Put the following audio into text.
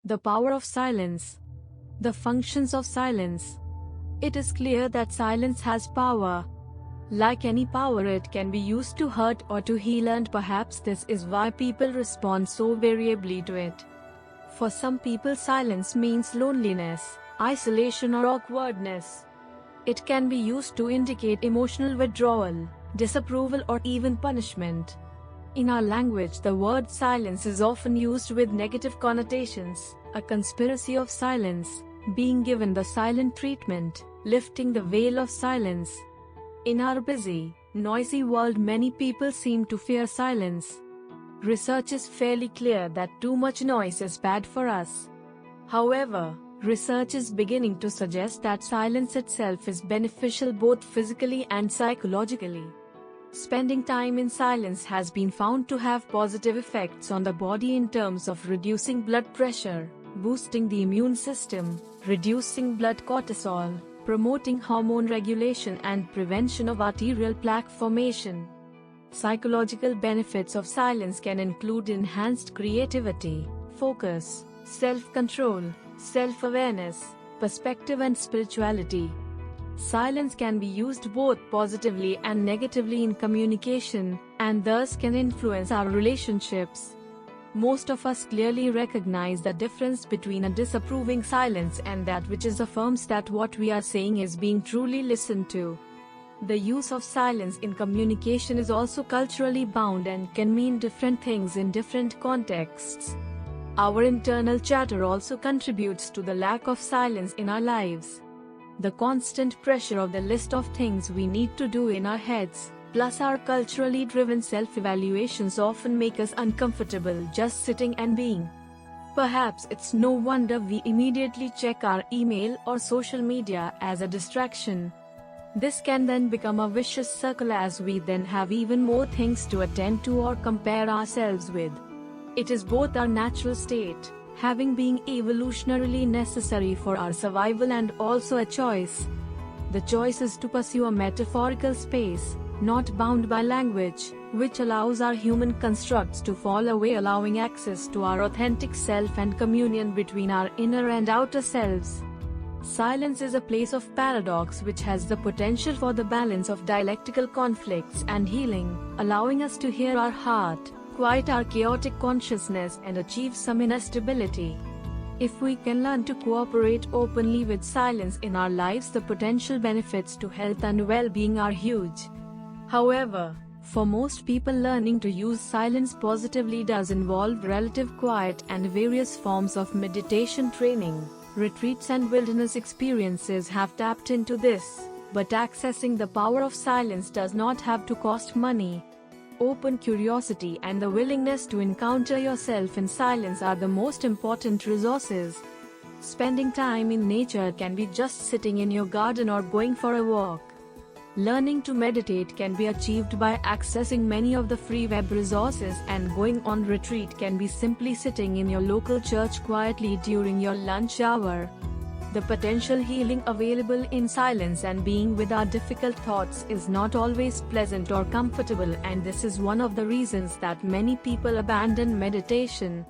The power of silence. The functions of silence. It is clear that silence has power. Like any power, it can be used to hurt or to heal, and perhaps this is why people respond so variably to it. For some people, silence means loneliness, isolation, or awkwardness. It can be used to indicate emotional withdrawal, disapproval, or even punishment. In our language, the word silence is often used with negative connotations: a conspiracy of silence, being given the silent treatment, lifting the veil of silence. In our busy, noisy world, many people seem to fear silence. Research is fairly clear that too much noise is bad for us. However, research is beginning to suggest that silence itself is beneficial both physically and psychologically. Spending time in silence has been found to have positive effects on the body in terms of reducing blood pressure, boosting the immune system, reducing blood cortisol, promoting hormone regulation, and prevention of arterial plaque formation. Psychological benefits of silence can include enhanced creativity, focus, self-control, self-awareness, perspective, and spirituality. Silence can be used both positively and negatively in communication, and thus can influence our relationships. Most of us clearly recognize the difference between a disapproving silence and that which affirms that what we are saying is being truly listened to. The use of silence in communication is also culturally bound and can mean different things in different contexts. Our internal chatter also contributes to the lack of silence in our lives. The constant pressure of the list of things we need to do in our heads, plus our culturally driven self-evaluations, often make us uncomfortable just sitting and being. Perhaps it's no wonder we immediately check our email or social media as a distraction. This can then become a vicious circle, as we then have even more things to attend to or compare ourselves with. It is both our natural state, having been evolutionarily necessary for our survival, and also a choice. The choice is to pursue a metaphorical space, not bound by language, which allows our human constructs to fall away, allowing access to our authentic self and communion between our inner and outer selves. Silence is a place of paradox which has the potential for the balance of dialectical conflicts and healing, allowing us to hear our heart, quiet our chaotic consciousness, and achieve some inner stability. If we can learn to cooperate openly with silence in our lives, the potential benefits to health and well-being are huge. However, for most people, learning to use silence positively does involve relative quiet, and various forms of meditation training, retreats, and wilderness experiences have tapped into this. But accessing the power of silence does not have to cost money. Open curiosity and the willingness to encounter yourself in silence are the most important resources. Spending time in nature can be just sitting in your garden or going for a walk. Learning to meditate can be achieved by accessing many of the free web resources, and going on retreat can be simply sitting in your local church quietly during your lunch hour. The potential healing available in silence and being with our difficult thoughts is not always pleasant or comfortable, and this is one of the reasons that many people abandon meditation.